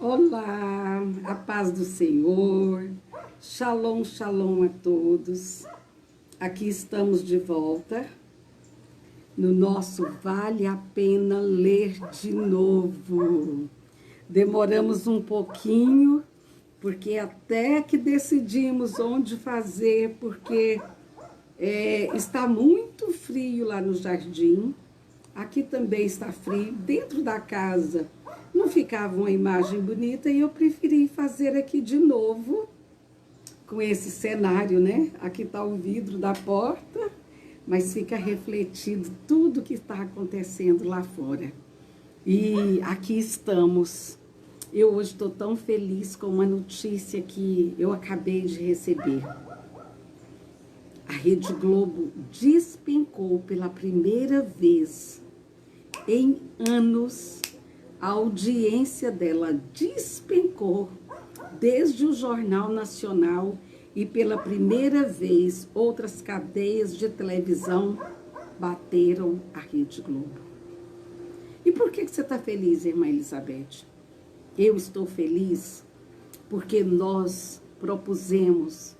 Olá, a paz do Senhor, shalom, shalom a todos. Aqui estamos de volta no nosso Vale a Pena Ler de Novo. Demoramos um pouquinho, porque até que decidimos onde fazer, porque está muito frio lá no jardim, aqui também está frio, dentro da casa não ficava uma imagem bonita e eu preferi fazer aqui de novo, com esse cenário, né? Aqui está o vidro da porta, mas fica refletido tudo que está acontecendo lá fora. E aqui estamos. Eu hoje estou tão feliz com uma notícia que eu acabei de receber. A Rede Globo despencou pela primeira vez em anos. A audiência dela despencou desde o Jornal Nacional e pela primeira vez outras cadeias de televisão bateram a Rede Globo. E por que você está feliz, irmã Elizabeth? Eu estou feliz porque nós propusemos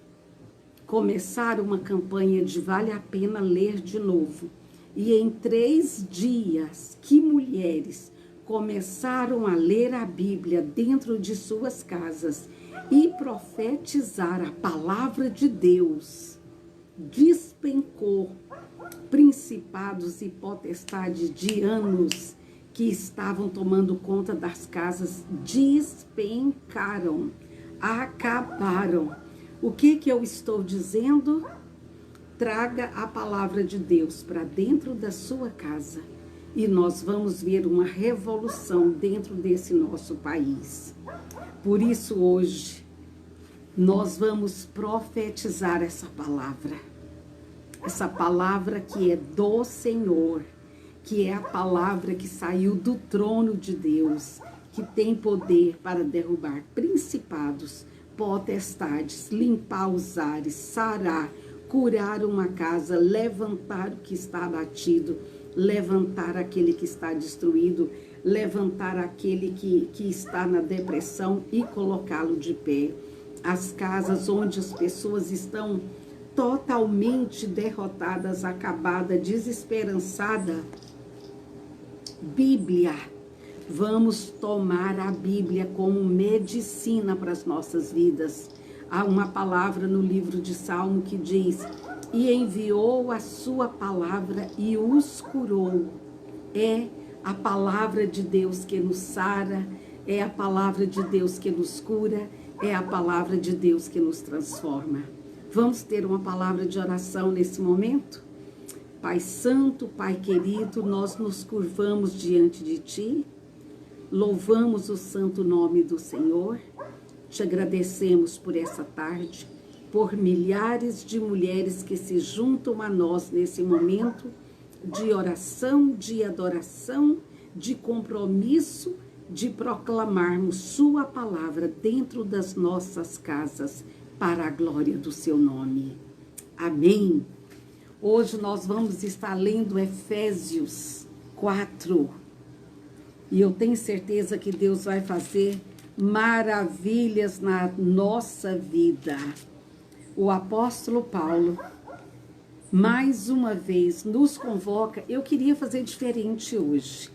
começar uma campanha de Vale a Pena Ler de Novo. E em 3 dias, que mulheres começaram a ler a Bíblia dentro de suas casas e profetizar a palavra de Deus, despencou principados e potestades de anos que estavam tomando conta das casas, despencaram, acabaram. O que eu estou dizendo? Traga a palavra de Deus para dentro da sua casa e nós vamos ver uma revolução dentro desse nosso país. Por isso hoje nós vamos profetizar essa palavra que é do Senhor, que é a palavra que saiu do trono de Deus, que tem poder para derrubar principados, potestades, limpar os ares, sarar, curar uma casa, levantar o que está abatido, levantar aquele que está destruído, levantar aquele que está na depressão e colocá-lo de pé. As casas onde as pessoas estão totalmente derrotadas, acabadas, desesperançadas. Bíblia. Vamos tomar a Bíblia como medicina para as nossas vidas. Há uma palavra no livro de Salmo que diz: e enviou a sua palavra e os curou. É a palavra de Deus que nos sara, é a palavra de Deus que nos cura, é a palavra de Deus que nos transforma. Vamos ter uma palavra de oração nesse momento? Pai Santo, Pai querido, nós nos curvamos diante de Ti, louvamos o santo nome do Senhor, te agradecemos por essa tarde, por milhares de mulheres que se juntam a nós nesse momento de oração, de adoração, de compromisso, de proclamarmos sua palavra dentro das nossas casas, para a glória do seu nome. Amém. Hoje nós vamos estar lendo Efésios 4. E eu tenho certeza que Deus vai fazer maravilhas na nossa vida. O apóstolo Paulo, mais uma vez, nos convoca. Eu queria fazer diferente hoje.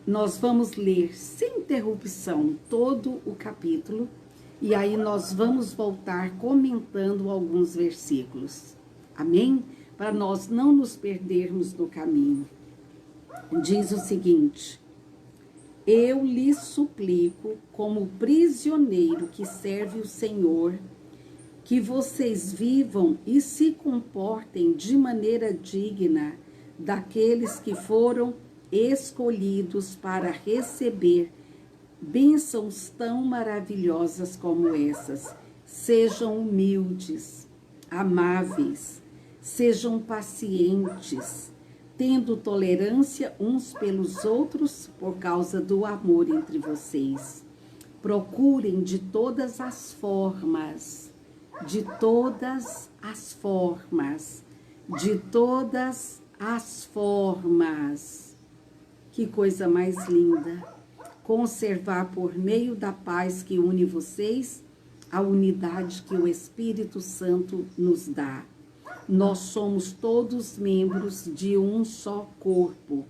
Nós vamos ler sem interrupção todo o capítulo e aí nós vamos voltar comentando alguns versículos. Amém? Para nós não nos perdermos no caminho. Diz o seguinte: eu lhes suplico, como prisioneiro que serve o Senhor, que vocês vivam e se comportem de maneira digna daqueles que foram escolhidos para receber bênçãos tão maravilhosas como essas. Sejam humildes, amáveis, sejam pacientes, tendo tolerância uns pelos outros por causa do amor entre vocês. Procurem de todas as formas, de todas as formas, de todas as formas. Que coisa mais linda! conservar por meio da paz que une vocês a unidade que o Espírito Santo nos dá. Nós somos todos membros de um só corpo.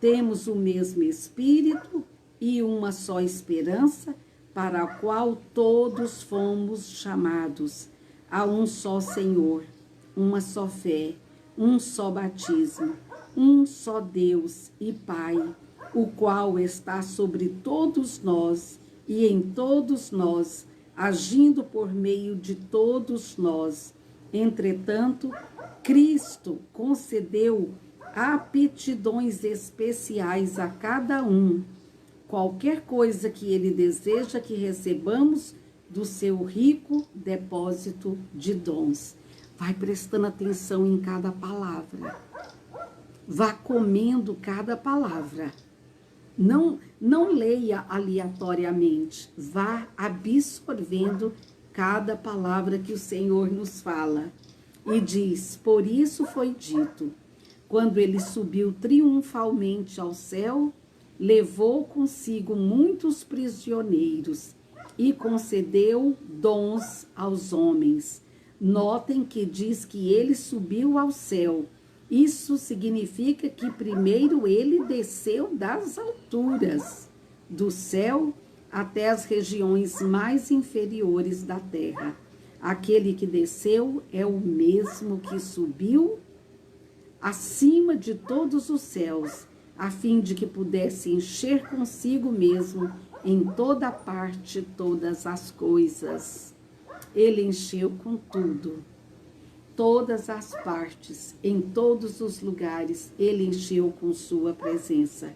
Temos o mesmo Espírito e uma só esperança, para a qual todos fomos chamados. Há um só Senhor, uma só fé, um só batismo, um só Deus e Pai, o qual está sobre todos nós e em todos nós, agindo por meio de todos nós. Entretanto, Cristo concedeu aptidões especiais a cada um, qualquer coisa que ele deseja que recebamos do seu rico depósito de dons. Vai prestando atenção em cada palavra. Vá comendo cada palavra. Não leia aleatoriamente. Vá absorvendo cada palavra que o Senhor nos fala. E diz: por isso foi dito, quando ele subiu triunfalmente ao céu, levou consigo muitos prisioneiros e concedeu dons aos homens. Notem que diz que ele subiu ao céu. Isso significa que primeiro ele desceu das alturas do céu até as regiões mais inferiores da terra. Aquele que desceu é o mesmo que subiu acima de todos os céus, a fim de que pudesse encher consigo mesmo em toda parte todas as coisas. Ele encheu com tudo, todas as partes, em todos os lugares, ele encheu com sua presença.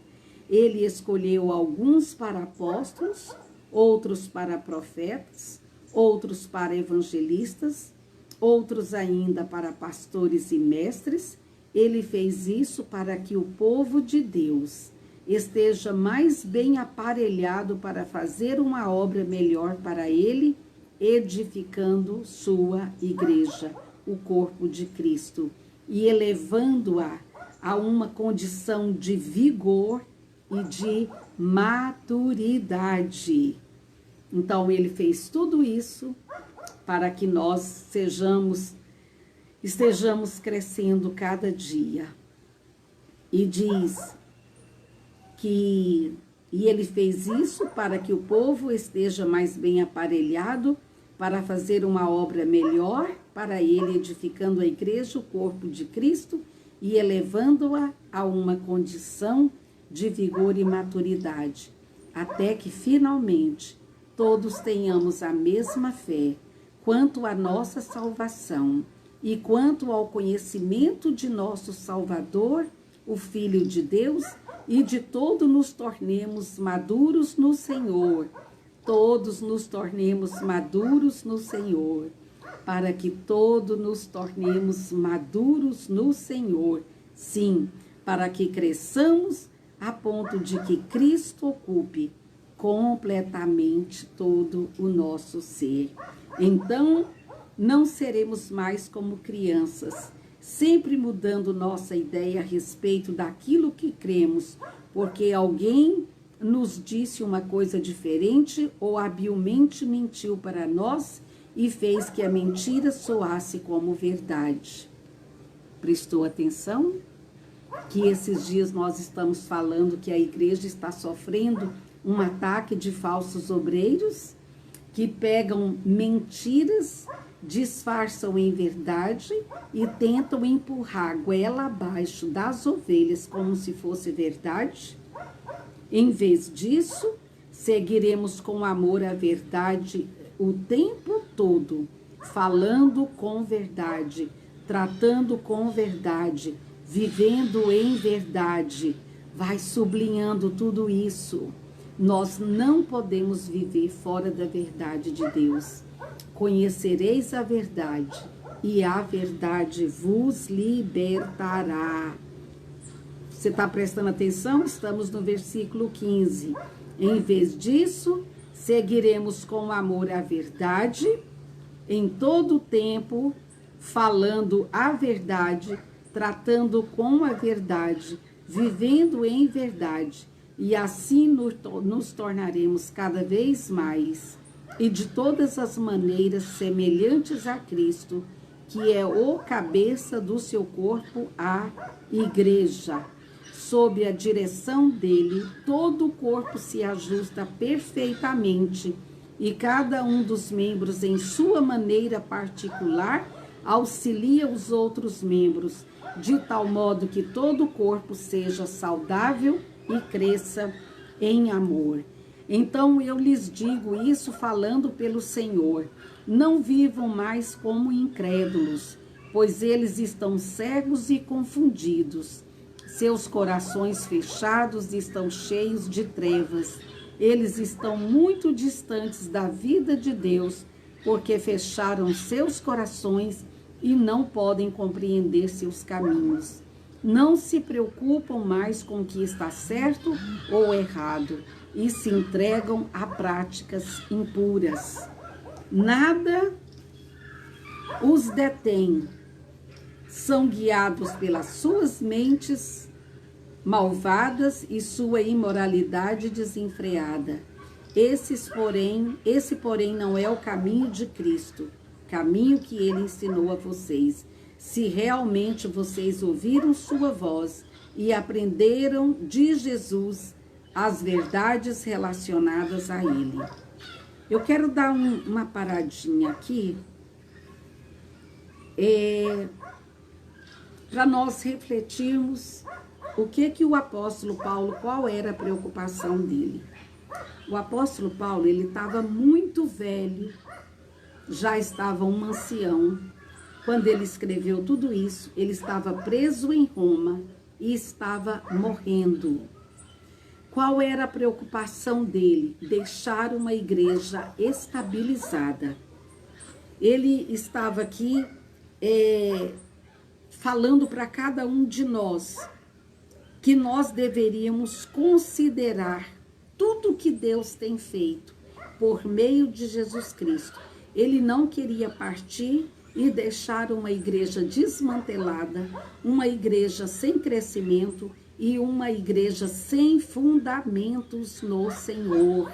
Ele escolheu alguns para apóstolos, outros para profetas, outros para evangelistas, outros ainda para pastores e mestres. Ele fez isso para que o povo de Deus esteja mais bem aparelhado para fazer uma obra melhor para ele, edificando sua igreja, o corpo de Cristo, e elevando-a a uma condição de vigor e de maturidade. Então, ele fez tudo isso para que nós estejamos crescendo cada dia. E diz que ele fez isso para que o povo esteja mais bem aparelhado para fazer uma obra melhor para ele, edificando a igreja, o corpo de Cristo, e elevando-a a uma condição de vigor e maturidade, até que finalmente todos tenhamos a mesma fé quanto à nossa salvação e quanto ao conhecimento de nosso Salvador, o Filho de Deus, e de todo nos tornemos maduros no Senhor. Todos nos tornemos maduros no Senhor, para que todos nos tornemos maduros no Senhor. Sim, para que cresçamos a ponto de que Cristo ocupe completamente todo o nosso ser. Então, não seremos mais como crianças, sempre mudando nossa ideia a respeito daquilo que cremos, porque alguém nos disse uma coisa diferente ou habilmente mentiu para nós e fez que a mentira soasse como verdade. Prestou atenção? Que esses dias nós estamos falando que a igreja está sofrendo um ataque de falsos obreiros que pegam mentiras, disfarçam em verdade e tentam empurrar a goela abaixo das ovelhas como se fosse verdade. Em vez disso, seguiremos com amor à verdade o tempo todo, falando com verdade, tratando com verdade, vivendo em verdade. Vai sublinhando tudo isso. Nós não podemos viver fora da verdade de Deus. Conhecereis a verdade, e a verdade vos libertará. Você está prestando atenção? Estamos no versículo 15. Em vez disso, seguiremos com amor à verdade, em todo o tempo, falando a verdade, tratando com a verdade, vivendo em verdade, e assim nos tornaremos cada vez mais e de todas as maneiras semelhantes a Cristo, que é o cabeça do seu corpo, a igreja. Sob a direção dele, todo o corpo se ajusta perfeitamente e cada um dos membros, em sua maneira particular, auxilia os outros membros, de tal modo que todo o corpo seja saudável e cresça em amor. Então eu lhes digo isso falando pelo Senhor: não vivam mais como incrédulos, pois eles estão cegos e confundidos. Seus corações fechados estão cheios de trevas. Eles estão muito distantes da vida de Deus, porque fecharam seus corações e não podem compreender seus caminhos. Não se preocupam mais com o que está certo ou errado e se entregam a práticas impuras. Nada os detém. São guiados pelas suas mentes malvadas e sua imoralidade desenfreada. Esse, porém, não é o caminho de Cristo, caminho que ele ensinou a vocês. Se realmente vocês ouviram sua voz e aprenderam de Jesus as verdades relacionadas a ele. Eu quero dar uma paradinha aqui, para nós refletirmos o que o apóstolo Paulo, qual era a preocupação dele. O apóstolo Paulo, ele estava muito velho, já estava um ancião. Quando ele escreveu tudo isso, ele estava preso em Roma e estava morrendo. Qual era a preocupação dele? Deixar uma igreja estabilizada. Ele estava aqui falando para cada um de nós que nós deveríamos considerar tudo que Deus tem feito por meio de Jesus Cristo. Ele não queria partir e deixar uma igreja desmantelada, uma igreja sem crescimento e uma igreja sem fundamentos no Senhor.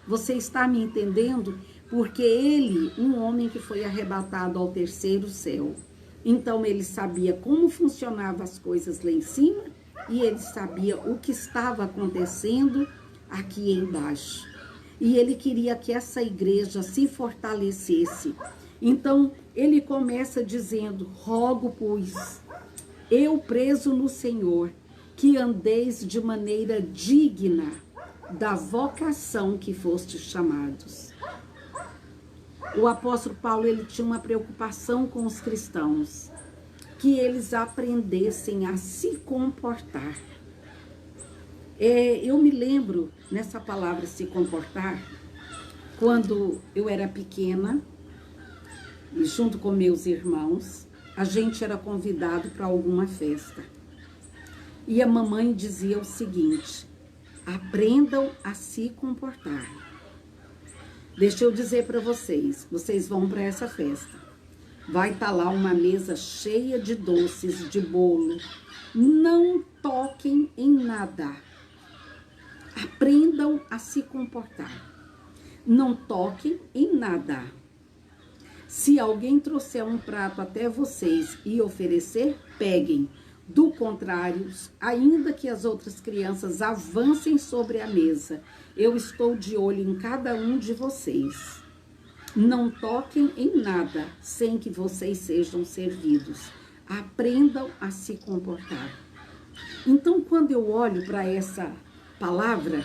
Você está me entendendo? Porque ele, um homem que foi arrebatado ao terceiro céu, então ele sabia como funcionavam as coisas lá em cima e ele sabia o que estava acontecendo aqui embaixo. E ele queria que essa igreja se fortalecesse. Então, ele começa dizendo: rogo, pois, eu preso no Senhor, que andeis de maneira digna da vocação que fostes chamados. O apóstolo Paulo, ele tinha uma preocupação com os cristãos, que eles aprendessem a se comportar. Eu me lembro, nessa palavra se comportar, quando eu era pequena, e junto com meus irmãos, a gente era convidado para alguma festa. E a mamãe dizia o seguinte: aprendam a se comportar. Deixa eu dizer para vocês, vocês vão para essa festa. Vai estar lá uma mesa cheia de doces, de bolo. Não toquem em nada. Aprendam a se comportar. Não toquem em nada. Se alguém trouxer um prato até vocês e oferecer, peguem. Do contrário, ainda que as outras crianças avancem sobre a mesa, eu estou de olho em cada um de vocês. Não toquem em nada sem que vocês sejam servidos. Aprendam a se comportar. Então, quando eu olho para essa palavra,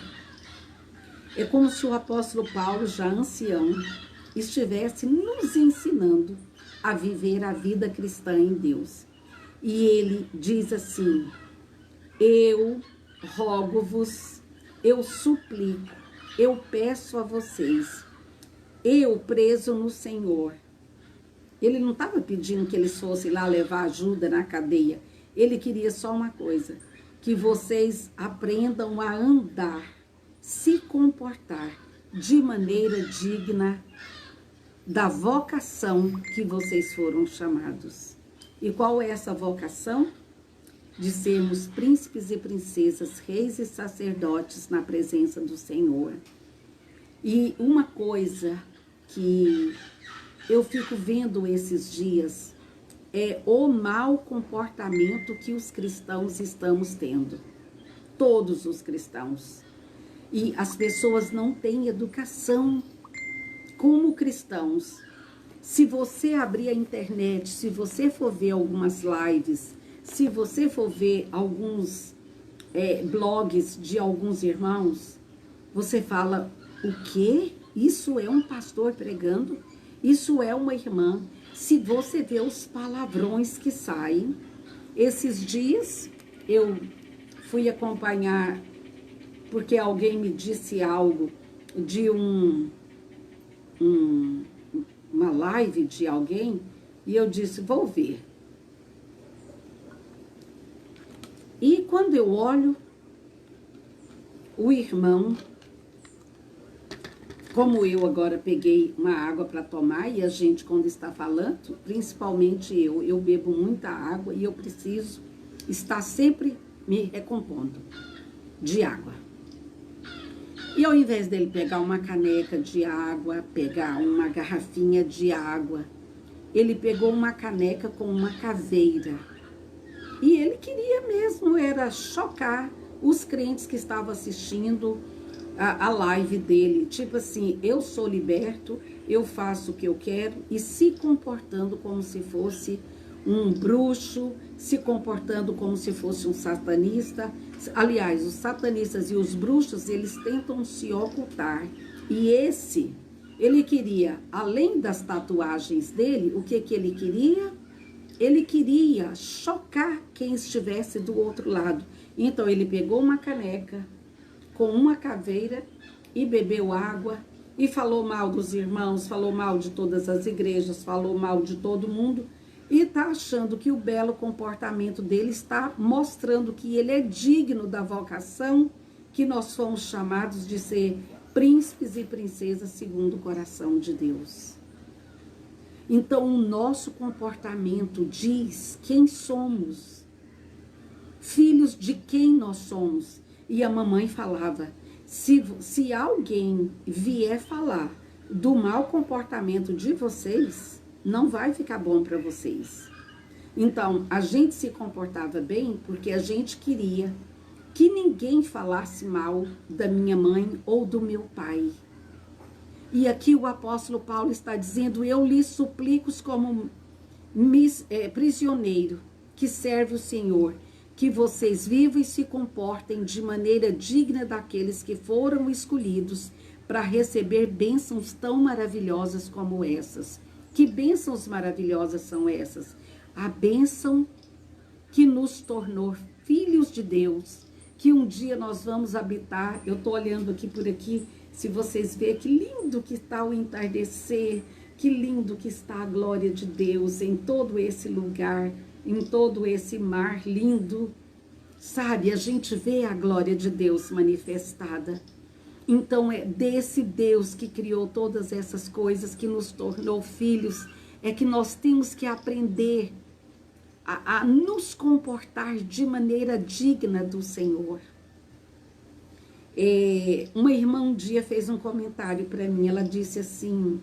é como se o apóstolo Paulo, já ancião, estivesse nos ensinando a viver a vida cristã em Deus. E ele diz assim: eu rogo-vos, eu suplico, eu peço a vocês, eu preso no Senhor. Ele não estava pedindo que eles fossem lá levar ajuda na cadeia. Ele queria só uma coisa: que vocês aprendam a andar, se comportar de maneira digna da vocação que vocês foram chamados. E qual é essa vocação? de sermos príncipes e princesas, reis e sacerdotes na presença do Senhor. E uma coisa que eu fico vendo esses dias é o mau comportamento que os cristãos estamos tendo. Todos os cristãos. E as pessoas não têm educação como cristãos. Se você abrir a internet, se você for ver algumas lives, se você for ver alguns blogs de alguns irmãos, você fala, o quê? Isso é um pastor pregando? Isso é uma irmã? Se você vê os palavrões que saem, esses dias eu fui acompanhar, porque alguém me disse algo de uma live de alguém, e eu disse, vou ver. E quando eu olho, o irmão, como eu agora peguei uma água para tomar, e a gente quando está falando, principalmente eu bebo muita água e eu preciso estar sempre me recompondo de água. E ao invés dele pegar uma caneca de água, pegar uma garrafinha de água, ele pegou uma caneca com uma caveira. E ele queria mesmo, era chocar os crentes que estavam assistindo a live dele. Tipo assim, eu sou liberto, eu faço o que eu quero, e se comportando como se fosse um bruxo, se comportando como se fosse um satanista. Aliás, os satanistas e os bruxos, eles tentam se ocultar. E ele queria, além das tatuagens dele, o que ele queria? Ele queria chocar quem estivesse do outro lado. Então ele pegou uma caneca com uma caveira e bebeu água e falou mal dos irmãos, falou mal de todas as igrejas, falou mal de todo mundo, e está achando que o belo comportamento dele está mostrando que ele é digno da vocação que nós fomos chamados de ser príncipes e princesas segundo o coração de Deus. Então o nosso comportamento diz quem somos, filhos de quem nós somos. E a mamãe falava, se alguém vier falar do mau comportamento de vocês, não vai ficar bom para vocês. Então, a gente se comportava bem porque a gente queria que ninguém falasse mal da minha mãe ou do meu pai. E aqui o apóstolo Paulo está dizendo, eu lhes suplico como prisioneiro que serve o Senhor, que vocês vivam e se comportem de maneira digna daqueles que foram escolhidos para receber bênçãos tão maravilhosas como essas. Que bênçãos maravilhosas são essas? A bênção que nos tornou filhos de Deus, que um dia nós vamos habitar. Eu estou olhando aqui por aqui, se vocês verem que lindo que está o entardecer, que lindo que está a glória de Deus em todo esse lugar, em todo esse mar lindo, sabe? A gente vê a glória de Deus manifestada. Então é desse Deus que criou todas essas coisas, que nos tornou filhos, é que nós temos que aprender a nos comportar de maneira digna do Senhor. Uma irmã um dia fez um comentário para mim, ela disse assim,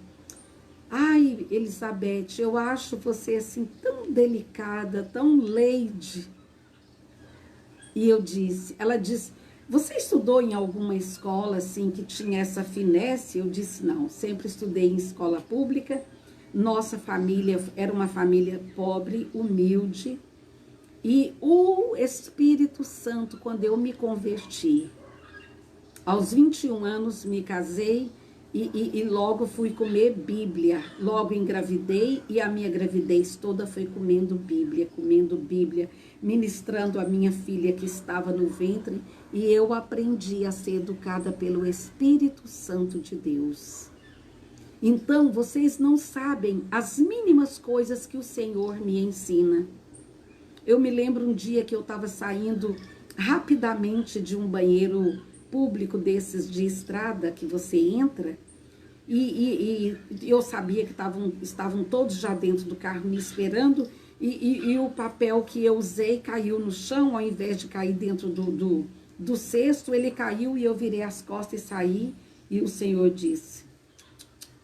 ai, Elizabeth, eu acho você assim tão delicada, tão lady. E ela disse, você estudou em alguma escola assim que tinha essa finesse? Eu disse, não, sempre estudei em escola pública. Nossa família era uma família pobre, humilde. E o Espírito Santo, quando eu me converti, aos 21 anos me casei e logo fui comer Bíblia. Logo engravidei e a minha gravidez toda foi comendo Bíblia, ministrando a minha filha que estava no ventre, e eu aprendi a ser educada pelo Espírito Santo de Deus. Então, vocês não sabem as mínimas coisas que o Senhor me ensina. Eu me lembro um dia que eu estava saindo rapidamente de um banheiro público desses de estrada que você entra, e eu sabia que estavam todos já dentro do carro me esperando, e o papel que eu usei caiu no chão, ao invés de cair dentro do cesto, ele caiu e eu virei as costas e saí. E o Senhor disse: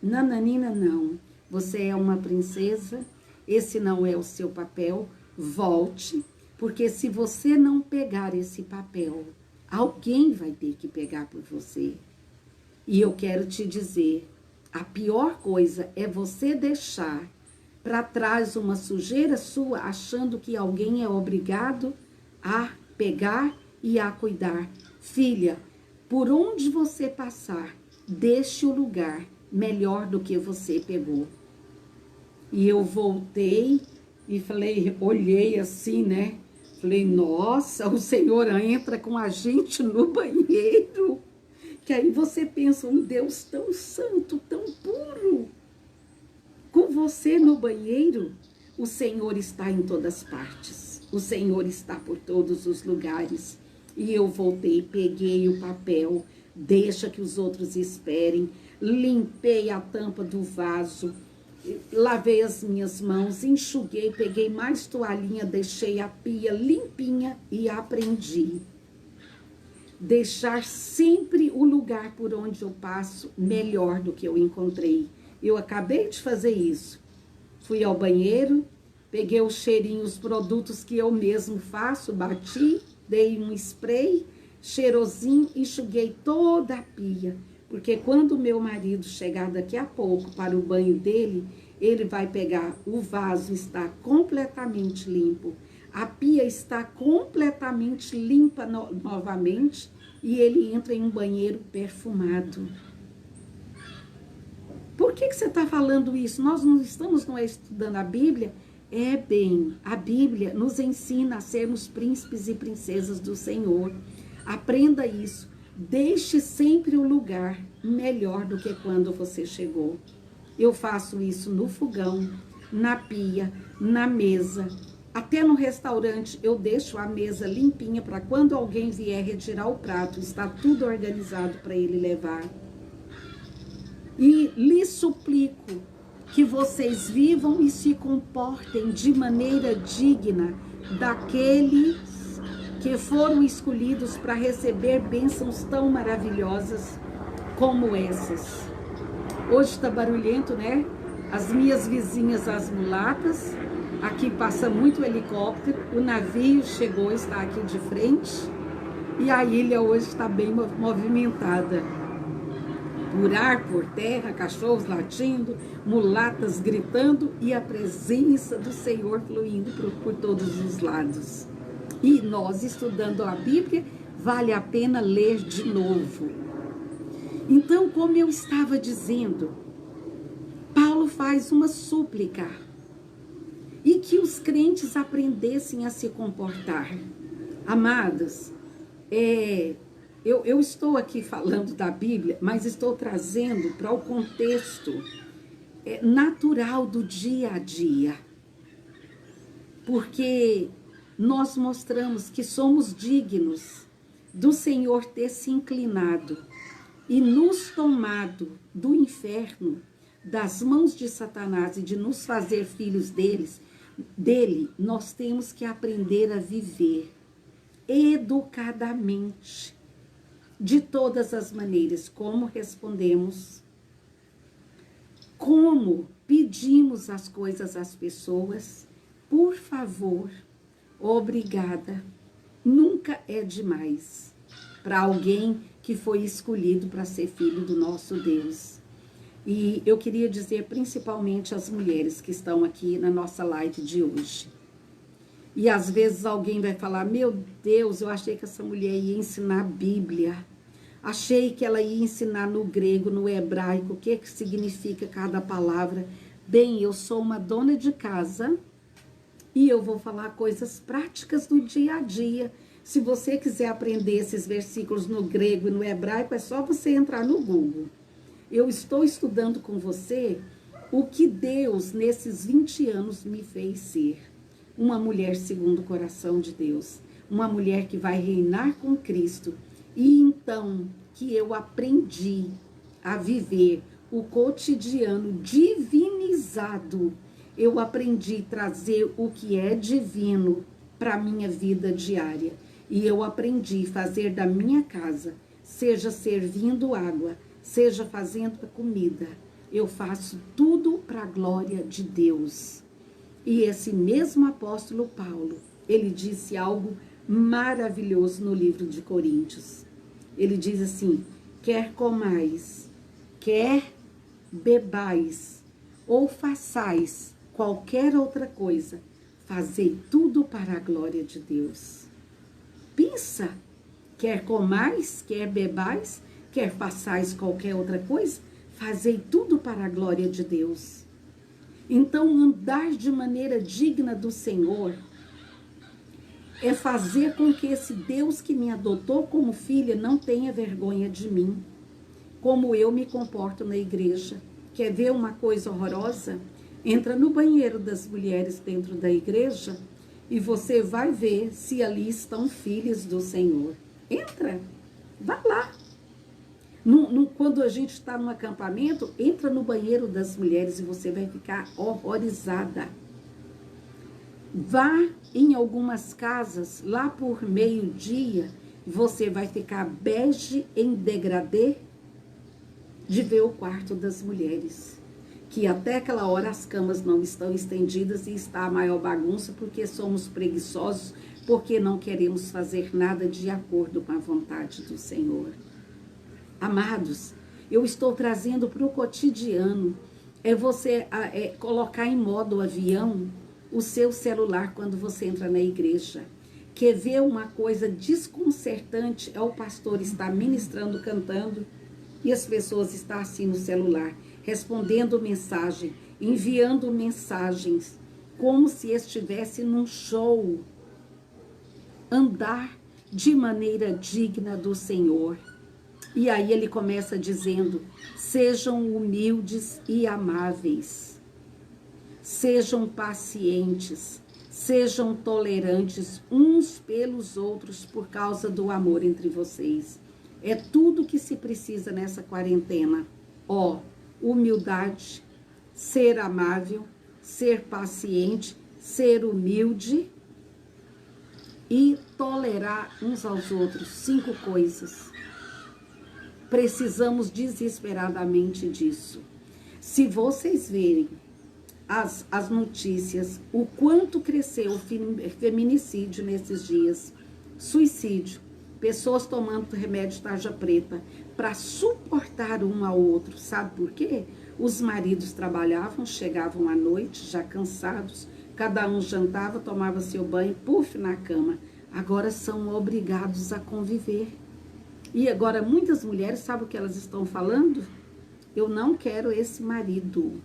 Nananina, não, você é uma princesa, esse não é o seu papel, volte, porque se você não pegar esse papel, alguém vai ter que pegar por você. E eu quero te dizer, a pior coisa é você deixar para trás uma sujeira sua, achando que alguém é obrigado a pegar e a cuidar. Filha, por onde você passar, deixe o lugar melhor do que você pegou. E eu voltei e falei, olhei assim, né? Falei, nossa, o Senhor entra com a gente no banheiro. Que aí você pensa, um Deus tão santo, tão puro, com você no banheiro. O Senhor está em todas partes. O Senhor está por todos os lugares. E eu voltei, peguei o papel, deixa que os outros esperem, limpei a tampa do vaso, lavei as minhas mãos, enxuguei, peguei mais toalhinha, deixei a pia limpinha e aprendi. Deixar sempre o lugar por onde eu passo melhor do que eu encontrei. Eu acabei de fazer isso. Fui ao banheiro, peguei o cheirinho, os produtos que eu mesmo faço, bati, dei um spray, cheirosinho, enxuguei toda a pia. Porque quando o meu marido chegar daqui a pouco para o banho dele, ele vai pegar, o vaso está completamente limpo, a pia está completamente limpa novamente e ele entra em um banheiro perfumado. Por que você está falando isso? Nós não estamos estudando a Bíblia? É bem, a Bíblia nos ensina a sermos príncipes e princesas do Senhor. Aprenda isso. Deixe sempre o lugar melhor do que quando você chegou. Eu faço isso no fogão, na pia, na mesa. Até no restaurante eu deixo a mesa limpinha para quando alguém vier retirar o prato, está tudo organizado para ele levar. E lhes suplico que vocês vivam e se comportem de maneira digna daqueles que foram escolhidos para receber bênçãos tão maravilhosas como essas. Hoje está barulhento, né? As minhas vizinhas, as mulatas, aqui passa muito helicóptero, o navio chegou, está aqui de frente, e a ilha hoje está bem movimentada. Por ar, por terra, cachorros latindo, mulatas gritando e a presença do Senhor fluindo por todos os lados. E nós, estudando a Bíblia, vale a pena ler de novo. Então, como eu estava dizendo, Paulo faz uma súplica e que os crentes aprendessem a se comportar. Amadas, eu estou aqui falando da Bíblia, mas estou trazendo para o contexto natural do dia a dia. Porque nós mostramos que somos dignos do Senhor ter se inclinado e nos tomado do inferno, das mãos de Satanás e de nos fazer filhos dele, nós temos que aprender a viver educadamente, de todas as maneiras, como respondemos, como pedimos as coisas às pessoas, por favor, obrigada, nunca é demais para alguém que foi escolhido para ser filho do nosso Deus. E eu queria dizer principalmente às mulheres que estão aqui na nossa live de hoje. E às vezes alguém vai falar, meu Deus, eu achei que essa mulher ia ensinar a Bíblia. Achei que ela ia ensinar no grego, no hebraico, o que significa cada palavra. Bem, eu sou uma dona de casa e eu vou falar coisas práticas do dia a dia. Se você quiser aprender esses versículos no grego e no hebraico, é só você entrar no Google. Eu estou estudando com você o que Deus, nesses 20 anos, me fez ser. Uma mulher segundo o coração de Deus. Uma mulher que vai reinar com Cristo. E então que eu aprendi a viver o cotidiano divinizado. eu aprendi a trazer o que é divino para a minha vida diária. E eu aprendi a fazer da minha casa, seja servindo água, seja fazendo comida, eu faço tudo para a glória de Deus. E esse mesmo apóstolo Paulo, ele disse algo maravilhoso no livro de Coríntios. Ele diz assim: quer comais, quer bebais, ou façais qualquer outra coisa, fazei tudo para a glória de Deus. Pensa, quer comais, quer bebais, quer façais qualquer outra coisa, fazei tudo para a glória de Deus. Então, andar de maneira digna do Senhor é fazer com que esse Deus que me adotou como filha não tenha vergonha de mim, como eu me comporto na igreja. Quer ver uma coisa horrorosa? Entra no banheiro das mulheres dentro da igreja e você vai ver se ali estão filhas do Senhor. Entra, vá lá. Quando a gente está num acampamento, entra no banheiro das mulheres e você vai ficar horrorizada. Vá em algumas casas, lá por meio-dia, você vai ficar bege em degradê de ver o quarto das mulheres. Que até aquela hora as camas não estão estendidas e está a maior bagunça porque somos preguiçosos, porque não queremos fazer nada de acordo com a vontade do Senhor. Amados, eu estou trazendo para o cotidiano, você colocar em modo avião o seu celular quando você entra na igreja. Quer ver uma coisa desconcertante? É o pastor estar ministrando, cantando, e as pessoas estão assim no celular, respondendo mensagem, enviando mensagens, como se estivesse num show. Andar de maneira digna do Senhor. E aí ele começa dizendo: sejam humildes e amáveis, sejam pacientes, sejam tolerantes uns pelos outros por causa do amor entre vocês. É tudo que se precisa nessa quarentena. Humildade, ser amável, ser paciente, ser humilde e tolerar uns aos outros. 5 coisas. Precisamos desesperadamente disso. Se vocês verem as notícias, o quanto cresceu o feminicídio nesses dias, suicídio, pessoas tomando remédio tarja preta para suportar um ao outro. Sabe por quê? Os maridos trabalhavam, chegavam à noite já cansados, cada um jantava, tomava seu banho, na cama. Agora são obrigados a conviver. E agora muitas mulheres, sabe o que elas estão falando? Eu não quero esse marido.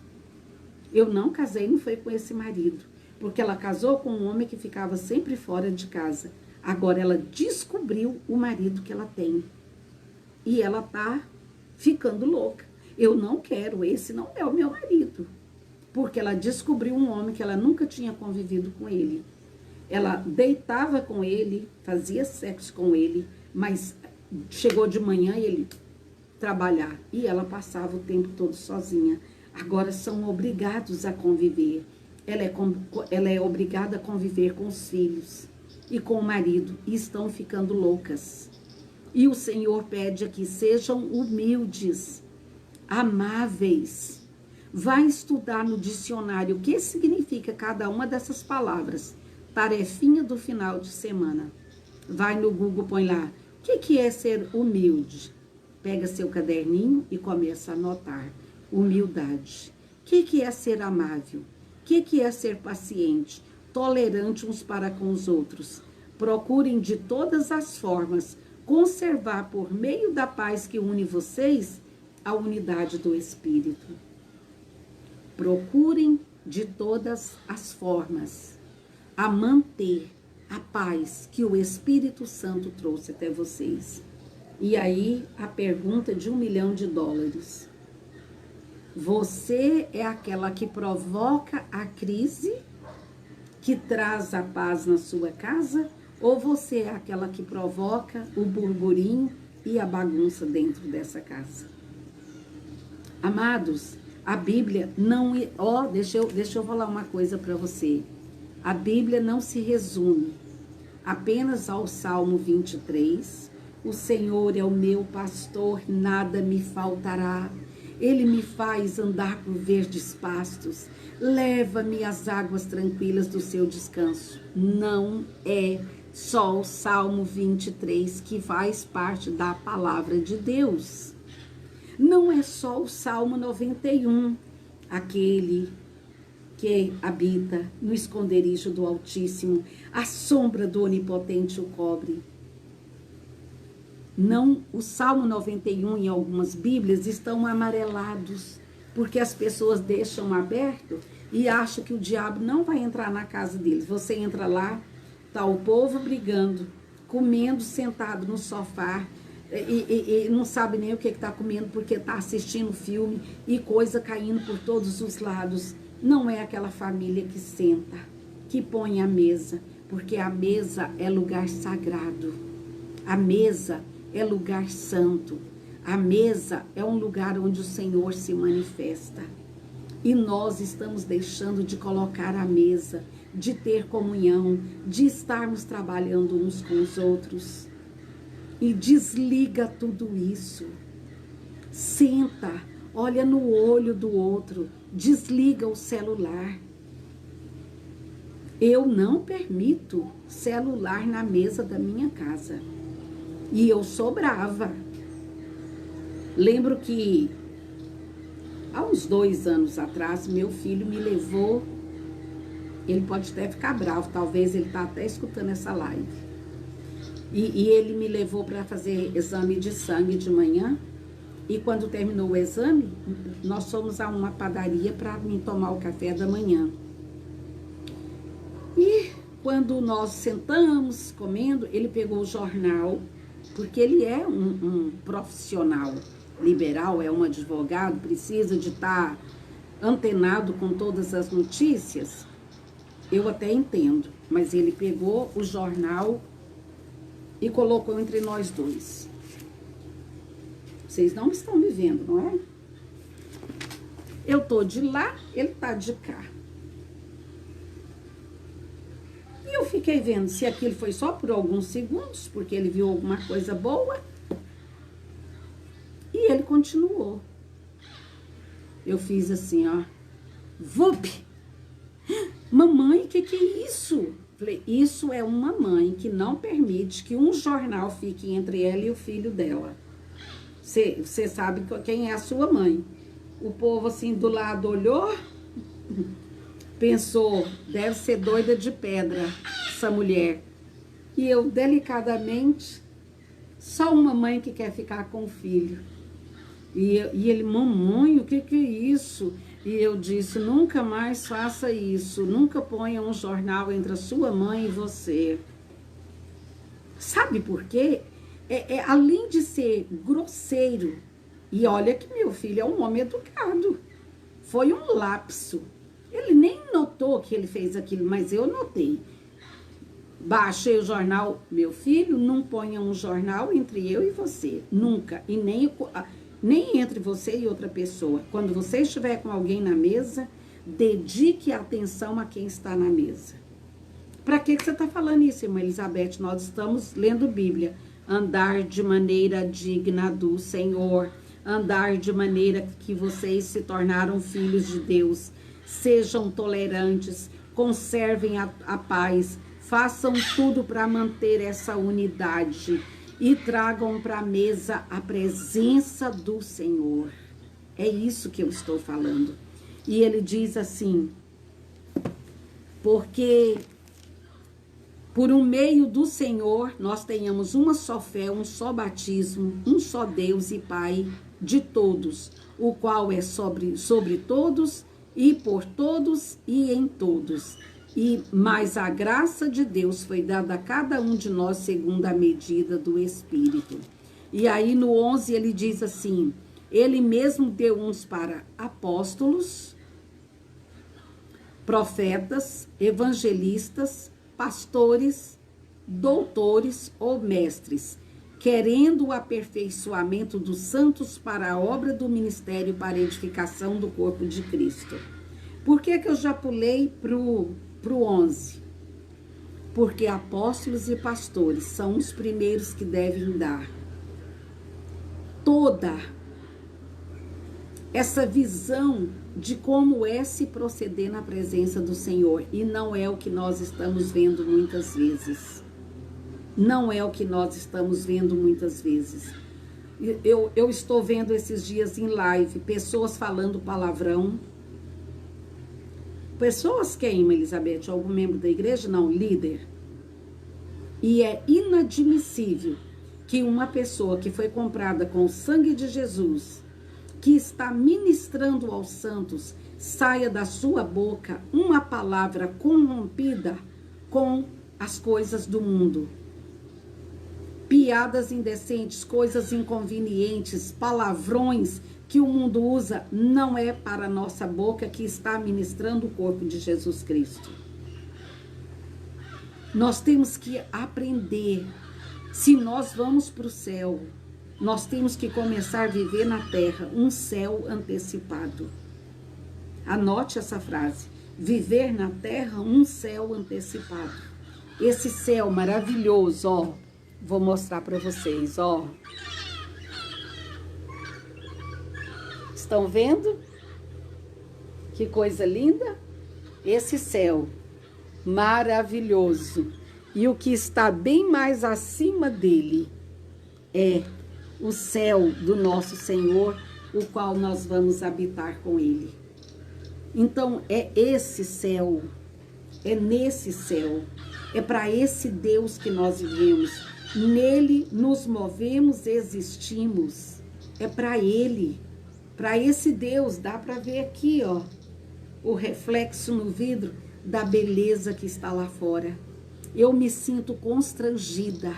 Eu não casei, não foi com esse marido. Porque ela casou com um homem que ficava sempre fora de casa. Agora ela descobriu o marido que ela tem. E ela tá ficando louca. Eu não quero, esse não é o meu marido. Porque ela descobriu um homem que ela nunca tinha convivido com ele. Ela deitava com ele, fazia sexo com ele, mas chegou de manhã e ele trabalhar. E ela passava o tempo todo sozinha. Agora são obrigados a conviver. Ela é obrigada a conviver com os filhos e com o marido. E estão ficando loucas. E o Senhor pede aqui, sejam humildes, amáveis. Vai estudar no dicionário o que significa cada uma dessas palavras. Tarefinha do final de semana. Vai no Google, põe lá. O que é ser humilde? Pega seu caderninho e começa a anotar. Humildade. O que é ser amável? O que é ser paciente? Tolerante uns para com os outros. Procurem de todas as formas conservar por meio da paz que une vocês a unidade do Espírito. Procurem de todas as formas a manter a paz que o Espírito Santo trouxe até vocês. E aí a pergunta de $1 milhão. Você é aquela que provoca a crise, que traz a paz na sua casa? Ou você é aquela que provoca o burburinho e a bagunça dentro dessa casa? Amados, A Bíblia não... Ó, deixa eu falar uma coisa para você. A Bíblia não se resume apenas ao Salmo 23. O Senhor é o meu pastor, nada me faltará. Ele me faz andar por verdes pastos. Leva-me às águas tranquilas do seu descanso. Não é só o Salmo 23 que faz parte da palavra de Deus. Não é só o Salmo 91, aquele que habita no esconderijo do Altíssimo, a sombra do Onipotente o cobre. Não, o Salmo 91 em algumas Bíblias estão amarelados, porque as pessoas deixam aberto e acham que o diabo não vai entrar na casa deles. Você entra lá, tá o povo brigando, comendo sentado no sofá, e não sabe nem o que está comendo porque está assistindo filme e coisa caindo por todos os lados. Não é aquela família que senta, que põe a mesa, porque a mesa é lugar sagrado. A mesa é lugar santo. A mesa é um lugar onde o Senhor se manifesta. E nós estamos deixando de colocar a mesa, de ter comunhão, de estarmos trabalhando uns com os outros. E desliga tudo isso. Senta, olha no olho do outro, desliga o celular. Eu não permito celular na mesa da minha casa. E eu sou brava. Lembro que há uns 2 anos atrás, meu filho me levou, ele pode até ficar bravo, talvez ele está até escutando essa live. E ele me levou para fazer exame de sangue de manhã. E quando terminou o exame, nós fomos a uma padaria para mim tomar o café da manhã. E quando nós sentamos comendo, ele pegou o jornal, porque ele é um profissional liberal, é um advogado, precisa de estar antenado com todas as notícias. Eu até entendo, mas ele pegou o jornal e colocou entre nós dois. Vocês não estão me vendo, não é? Eu tô de lá, ele tá de cá. E eu fiquei vendo se aquilo foi só por alguns segundos, porque ele viu alguma coisa boa. E ele continuou. Eu fiz assim, ó. Vup! Mamãe, que é isso? Falei, isso é uma mãe que não permite que um jornal fique entre ela e o filho dela. Você sabe quem é a sua mãe. O povo assim do lado olhou, pensou, deve ser doida de pedra essa mulher. E eu delicadamente, só uma mãe que quer ficar com o filho. E ele, mamãe, o que é isso? E eu disse, nunca mais faça isso, nunca ponha um jornal entre a sua mãe e você. Sabe por quê? Além de ser grosseiro, e olha que meu filho é um homem educado, foi um lapso. Ele nem notou que ele fez aquilo, mas eu notei. Baixei o jornal, meu filho, não ponha um jornal entre eu e você, nunca, e nem entre você e outra pessoa. Quando você estiver com alguém na mesa, dedique atenção a quem está na mesa. Para que você está falando isso, irmã Elizabeth? Nós estamos lendo Bíblia. Andar de maneira digna do Senhor. Andar de maneira que vocês se tornaram filhos de Deus. Sejam tolerantes, conservem a paz, façam tudo para manter essa unidade. E tragam para a mesa a presença do Senhor. É isso que eu estou falando. E ele diz assim, porque por um meio do Senhor nós tenhamos uma só fé, um só batismo, um só Deus e Pai de todos, o qual é sobre todos e por todos e em todos. Mas a graça de Deus foi dada a cada um de nós segundo a medida do Espírito. E aí no 11 ele diz assim, ele mesmo deu uns para apóstolos, profetas, evangelistas, pastores, doutores ou mestres, querendo o aperfeiçoamento dos santos para a obra do ministério, para a edificação do corpo de Cristo. Por que eu já pulei pro 11? Porque apóstolos e pastores são os primeiros que devem dar toda essa visão de como é se proceder na presença do Senhor. E não é o que nós estamos vendo muitas vezes. Não é o que nós estamos vendo muitas vezes. Eu estou vendo esses dias em live, pessoas falando palavrão. Pessoas quem, Elizabeth? Algum membro da igreja? Não, líder. E é inadmissível que uma pessoa que foi comprada com o sangue de Jesus, que está ministrando aos santos, saia da sua boca uma palavra corrompida com as coisas do mundo. Piadas indecentes, coisas inconvenientes, palavrões que o mundo usa, não é para a nossa boca que está ministrando o corpo de Jesus Cristo. Nós temos que aprender. Se nós vamos para o céu, nós temos que começar a viver na terra um céu antecipado. Anote essa frase. Viver na terra um céu antecipado. Esse céu maravilhoso, ó. Vou mostrar para vocês, ó. Estão vendo? Que coisa linda? Esse céu maravilhoso. E o que está bem mais acima dele é o céu do nosso Senhor, o qual nós vamos habitar com ele. Então, é esse céu, é nesse céu, é para esse Deus que nós vivemos. Nele nos movemos, existimos. É para ele, para esse Deus. Dá para ver aqui, ó, o reflexo no vidro da beleza que está lá fora. Eu me sinto constrangida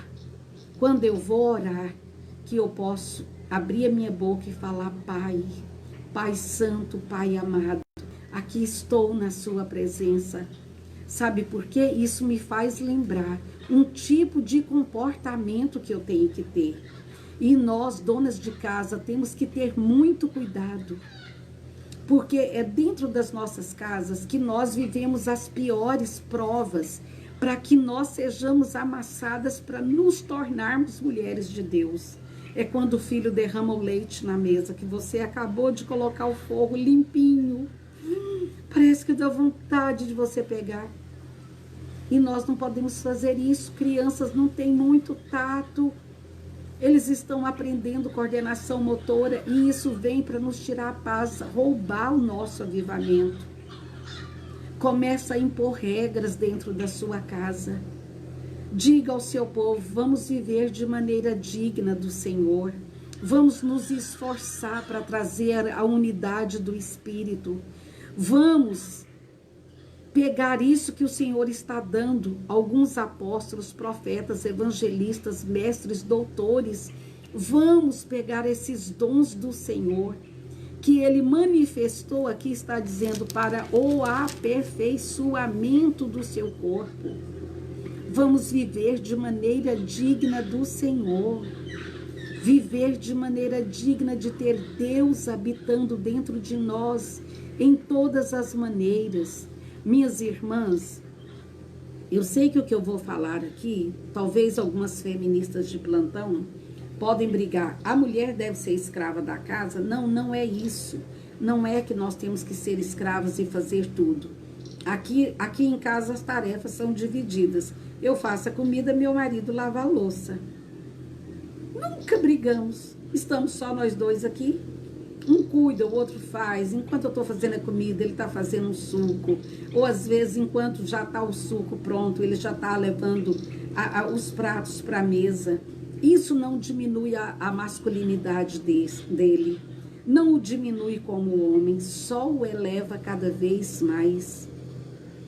quando eu vou orar, que eu posso abrir a minha boca e falar: Pai, Pai Santo, Pai amado, aqui estou na sua presença. Sabe por quê? Isso me faz lembrar um tipo de comportamento que eu tenho que ter. E nós, donas de casa, temos que ter muito cuidado, porque é dentro das nossas casas que nós vivemos as piores provas para que nós sejamos amassadas para nos tornarmos mulheres de Deus. É quando o filho derrama o leite na mesa, que você acabou de colocar o fogo limpinho. Parece que dá vontade de você pegar. E nós não podemos fazer isso. Crianças não têm muito tato. Eles estão aprendendo coordenação motora e isso vem para nos tirar a paz, roubar o nosso avivamento. Começa a impor regras dentro da sua casa. Diga ao seu povo: vamos viver de maneira digna do Senhor. Vamos nos esforçar para trazer a unidade do Espírito. Vamos pegar isso que o Senhor está dando. Alguns apóstolos, profetas, evangelistas, mestres, doutores. Vamos pegar esses dons do Senhor que ele manifestou aqui, está dizendo, para o aperfeiçoamento do seu corpo. Vamos viver de maneira digna do Senhor. Viver de maneira digna de ter Deus habitando dentro de nós em todas as maneiras. Minhas irmãs, eu sei que o que eu vou falar aqui, talvez algumas feministas de plantão podem brigar. A mulher deve ser escrava da casa? Não, não é isso. Não é que nós temos que ser escravas e fazer tudo. Aqui em casa as tarefas são divididas. Eu faço a comida, meu marido lava a louça. Nunca brigamos. Estamos só nós dois aqui. Um cuida, o outro faz. Enquanto eu estou fazendo a comida, ele está fazendo um suco. Ou às vezes, enquanto já está o suco pronto, ele já está levando os pratos para a mesa. Isso não diminui a masculinidade dele. Não o diminui como homem, só o eleva cada vez mais.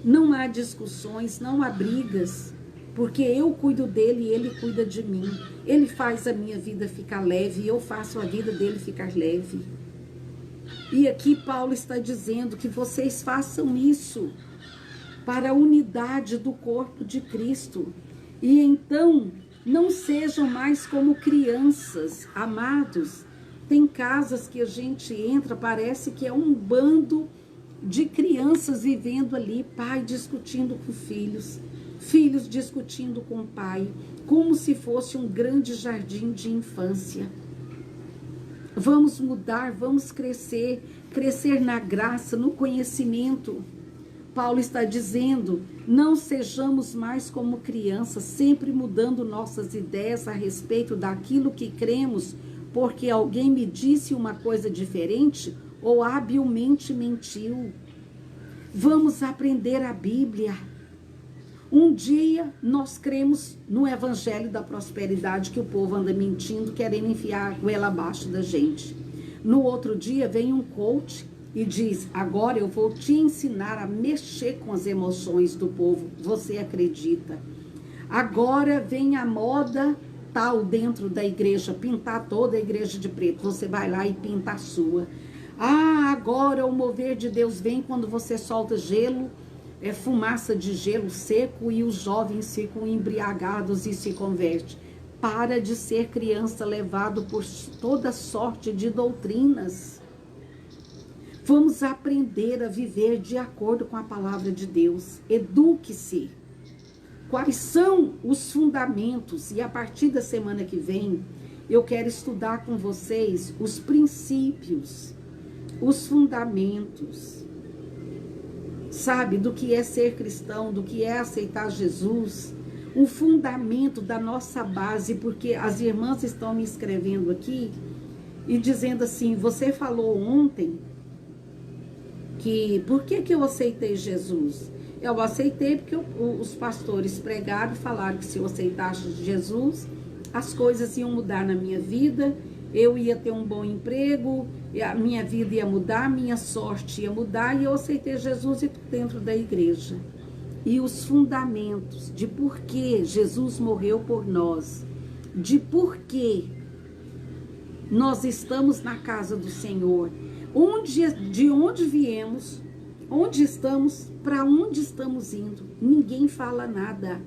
Não há discussões, não há brigas, porque eu cuido dele e ele cuida de mim. Ele faz a minha vida ficar leve e eu faço a vida dele ficar leve. E aqui Paulo está dizendo que vocês façam isso para a unidade do corpo de Cristo. E então Não sejam mais como crianças, amados. Tem casas que a gente entra, parece que é um bando de crianças vivendo ali, pai discutindo com filhos, filhos discutindo com o pai, como se fosse um grande jardim de infância. Vamos mudar, vamos crescer, crescer na graça, no conhecimento. Paulo está dizendo, não sejamos mais como crianças, sempre mudando nossas ideias a respeito daquilo que cremos, porque alguém me disse uma coisa diferente ou habilmente mentiu. Vamos aprender a Bíblia. Um dia nós cremos no evangelho da prosperidade que o povo anda mentindo, querendo enfiar a goela abaixo da gente. No outro dia vem um coach e diz, agora eu vou te ensinar a mexer com as emoções do povo. Você acredita? Agora vem a moda tal dentro da igreja, pintar toda a igreja de preto. Você vai lá e pinta a sua. Ah, agora o mover de Deus vem quando você solta gelo, fumaça de gelo seco e os jovens ficam embriagados e se convertem. Para de ser criança levado por toda sorte de doutrinas. Vamos aprender a viver de acordo com a palavra de Deus. Eduque-se. Quais são os fundamentos? E a partir da semana que vem, eu quero estudar com vocês os princípios, os fundamentos, sabe, do que é ser cristão, do que é aceitar Jesus, o fundamento da nossa base, porque as irmãs estão me escrevendo aqui e dizendo assim, você falou ontem que, por que eu aceitei Jesus? Eu aceitei porque os pastores pregaram e falaram que se eu aceitasse Jesus, as coisas iam mudar na minha vida, eu ia ter um bom emprego, a minha vida ia mudar, a minha sorte ia mudar, e eu aceitei Jesus e estou dentro da igreja. E os fundamentos de por que Jesus morreu por nós, de por que nós estamos na casa do Senhor, de onde viemos, onde estamos, para onde estamos indo. Ninguém fala nada.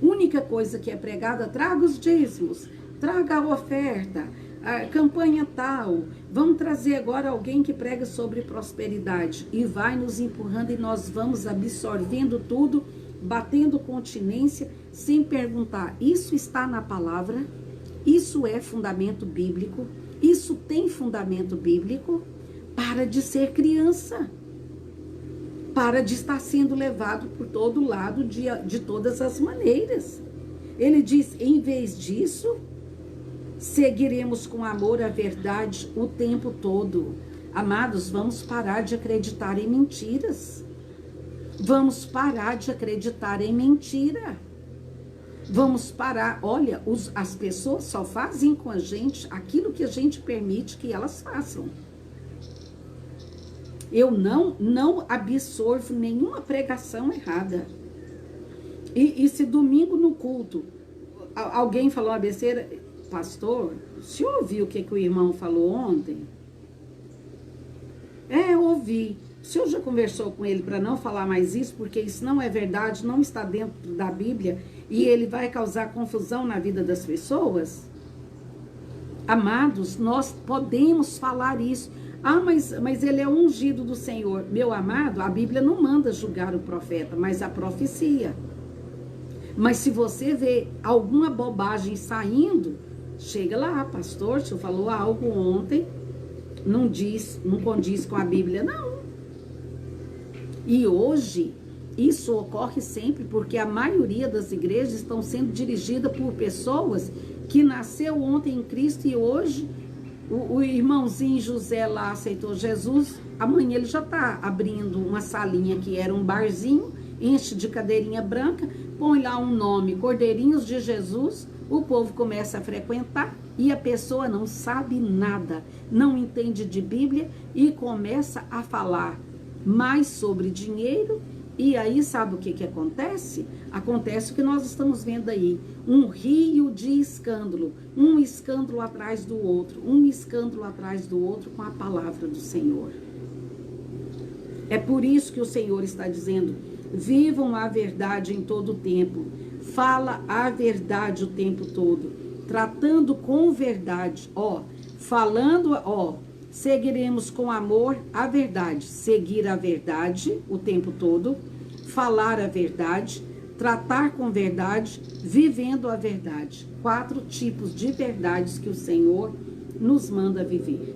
Única coisa que é pregada, traga os dízimos, traga a oferta, a campanha tal, vamos trazer agora alguém que prega sobre prosperidade, e vai nos empurrando e nós vamos absorvendo tudo, batendo continência, sem perguntar, isso está na palavra? Isso é fundamento bíblico? Isso tem fundamento bíblico? Para de ser criança. Para de estar sendo levado por todo lado de todas as maneiras. Ele diz, em vez disso, seguiremos com amor a verdade o tempo todo. Amados, vamos parar de acreditar em mentiras. Vamos parar de acreditar em mentira. Vamos parar. Olha, as pessoas só fazem com a gente aquilo que a gente permite que elas façam. Eu não absorvo nenhuma pregação errada. E se domingo no culto alguém falou uma besteira, pastor, o senhor ouviu o que o irmão falou ontem? Eu ouvi. O senhor já conversou com ele para não falar mais isso, porque isso não é verdade, não está dentro da Bíblia e ele vai causar confusão na vida das pessoas? Amados, nós podemos falar isso. Ah, mas ele é ungido do Senhor. Meu amado, a Bíblia não manda julgar o profeta, mas a profecia. Mas se você vê alguma bobagem saindo, chega lá, pastor, o senhor falou algo ontem, não condiz com a Bíblia, não. E hoje, isso ocorre sempre porque a maioria das igrejas estão sendo dirigidas por pessoas que nasceu ontem em Cristo e hoje o irmãozinho José lá aceitou Jesus, amanhã ele já está abrindo uma salinha que era um barzinho, enche de cadeirinha branca, põe lá um nome, Cordeirinhos de Jesus, o povo começa a frequentar e a pessoa não sabe nada, não entende de Bíblia e começa a falar mais sobre dinheiro. E aí sabe o que acontece? Acontece o que nós estamos vendo aí, um rio de escândalo, um escândalo atrás do outro, um escândalo atrás do outro com a palavra do Senhor. É por isso que o Senhor está dizendo, vivam a verdade em todo o tempo, fala a verdade o tempo todo, tratando com verdade, falando, seguiremos com amor a verdade, seguir a verdade o tempo todo, falar a verdade, tratar com verdade, vivendo a verdade. 4 tipos de verdades que o Senhor nos manda viver.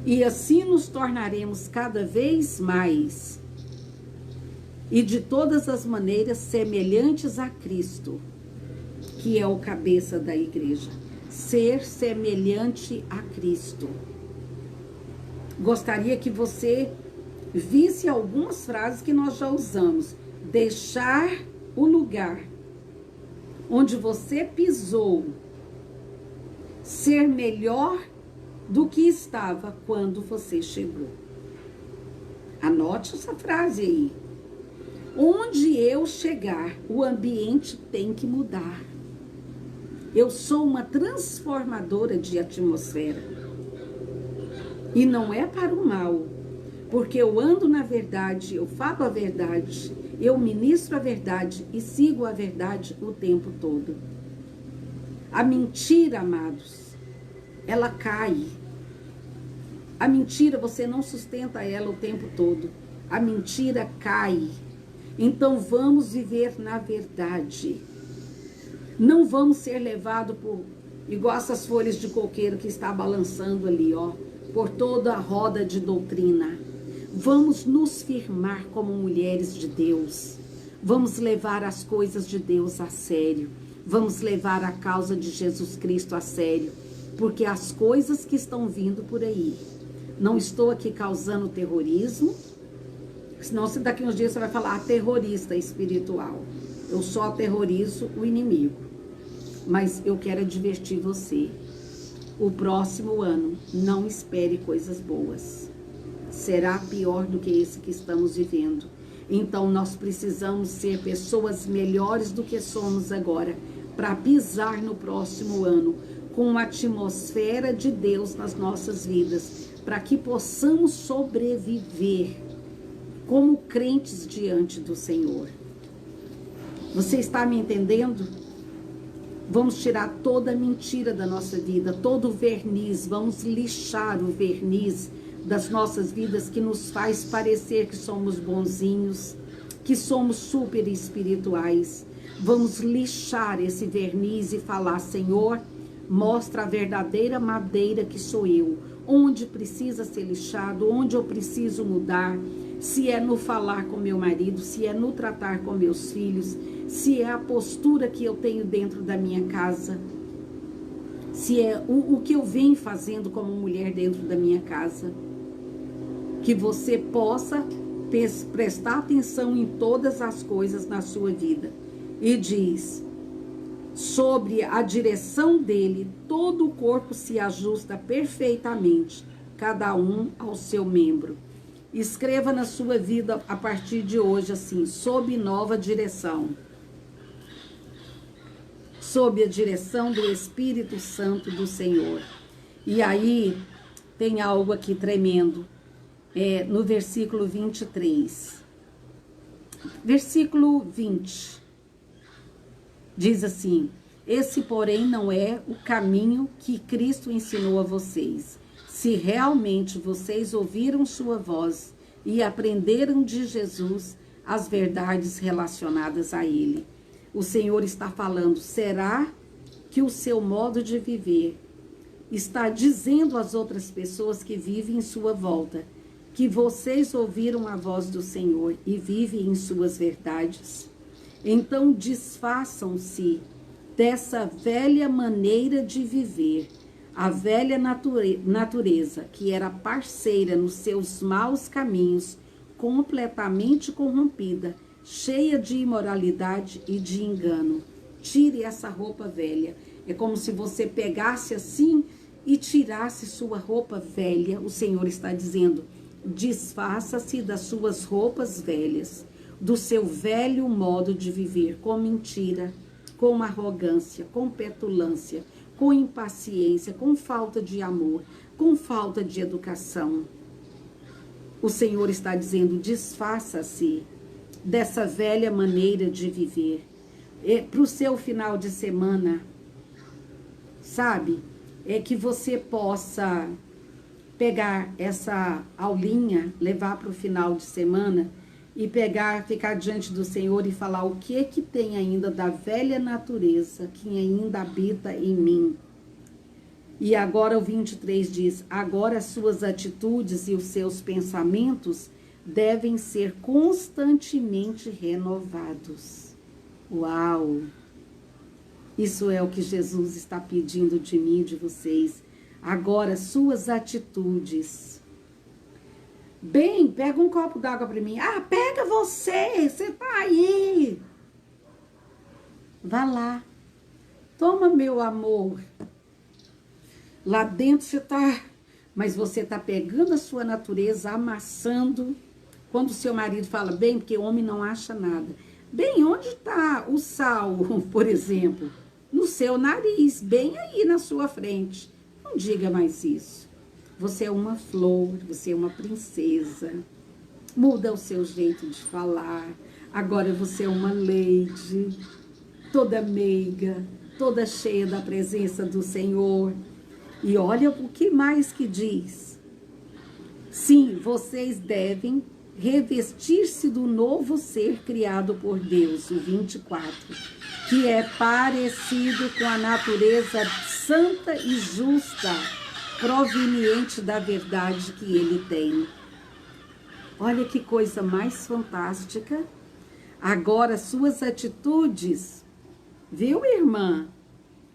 E assim nos tornaremos cada vez mais e de todas as maneiras semelhantes a Cristo, que é o cabeça da igreja. Ser semelhante a Cristo. Gostaria que você visse algumas frases que nós já usamos. Deixar o lugar onde você pisou ser melhor do que estava quando você chegou. Anote essa frase aí. Onde eu chegar, o ambiente tem que mudar. Eu sou uma transformadora de atmosfera. E não é para o mal, porque eu ando na verdade, eu falo a verdade, eu ministro a verdade e sigo a verdade o tempo todo. A mentira, amados, ela cai. A mentira, você não sustenta ela o tempo todo. A mentira cai. Então vamos viver na verdade. Não vamos ser levados por, igual essas folhas de coqueiro que está balançando ali, por toda a roda de doutrina. Vamos nos firmar como mulheres de Deus. Vamos levar as coisas de Deus a sério. Vamos levar a causa de Jesus Cristo a sério. Porque as coisas que estão vindo por aí, não estou aqui causando terrorismo, senão daqui uns dias você vai falar terrorista espiritual. Eu só aterrorizo o inimigo. Mas eu quero advertir você. O próximo ano, não espere coisas boas. Será pior do que esse que estamos vivendo. Então nós precisamos ser pessoas melhores do que somos agora, para pisar no próximo ano com uma atmosfera de Deus nas nossas vidas, para que possamos sobreviver como crentes diante do Senhor. Você está me entendendo? Vamos tirar toda a mentira da nossa vida, todo o verniz, vamos lixar o verniz das nossas vidas que nos faz parecer que somos bonzinhos, que somos super espirituais. Vamos lixar esse verniz e falar: Senhor, mostra a verdadeira madeira que sou eu, onde precisa ser lixado, onde eu preciso mudar, se é no falar com meu marido, se é no tratar com meus filhos, se é a postura que eu tenho dentro da minha casa, se é o que eu venho fazendo como mulher dentro da minha casa. Que você possa prestar atenção em todas as coisas na sua vida. E diz: sobre a direção dele, todo o corpo se ajusta perfeitamente, cada um ao seu membro. Escreva na sua vida a partir de hoje assim: sob nova direção. Sob a direção do Espírito Santo do Senhor. E aí tem algo aqui tremendo. No versículo 23. Versículo 20. Diz assim: esse, porém, não é o caminho que Cristo ensinou a vocês. Se realmente vocês ouviram sua voz e aprenderam de Jesus as verdades relacionadas a ele. O Senhor está falando: será que o seu modo de viver está dizendo às outras pessoas que vivem em sua volta que vocês ouviram a voz do Senhor e vivem em suas verdades? Então desfaçam-se dessa velha maneira de viver, a velha natureza que era parceira nos seus maus caminhos, completamente corrompida, cheia de imoralidade e de engano. Tire essa roupa velha. É como se você pegasse assim e tirasse sua roupa velha. O Senhor está dizendo: desfaça-se das suas roupas velhas, do seu velho modo de viver, com mentira, com arrogância, com petulância, com impaciência, com falta de amor, com falta de educação. O Senhor está dizendo: desfaça-se dessa velha maneira de viver. Para o seu final de semana, sabe? É que você possa pegar essa aulinha, levar para o final de semana e ficar diante do Senhor e falar o que tem ainda da velha natureza que ainda habita em mim. E agora o 23 diz: agora as suas atitudes e os seus pensamentos devem ser constantemente renovados. Uau! Isso é o que Jesus está pedindo de mim e de vocês. Agora, suas atitudes. Bem, pega um copo d'água para mim. Ah, pega você tá aí. Vá lá. Toma, meu amor. Lá dentro você tá... Mas você tá pegando a sua natureza, amassando. Quando o seu marido fala, bem, porque homem não acha nada. Bem, onde está o sal, por exemplo? No seu nariz, bem aí na sua frente. Não diga mais isso. Você é uma flor, você é uma princesa. Muda o seu jeito de falar. Agora você é uma lady, toda meiga, toda cheia da presença do Senhor. E olha o que mais que diz. Sim, vocês devem revestir-se do novo ser criado por Deus, o 24, que é parecido com a natureza santa e justa, proveniente da verdade que ele tem. Olha que coisa mais fantástica. Agora, suas atitudes, viu, irmã?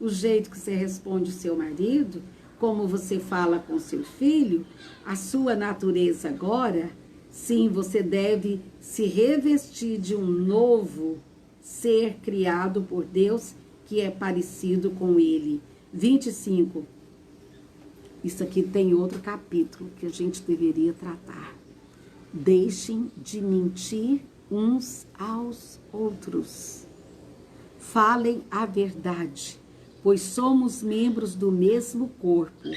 O jeito que você responde o seu marido, como você fala com seu filho, a sua natureza agora, sim, você deve se revestir de um novo ser criado por Deus, que é parecido com ele. 25. Isso aqui tem outro capítulo que a gente deveria tratar. Deixem de mentir uns aos outros. Falem a verdade, pois somos membros do mesmo corpo.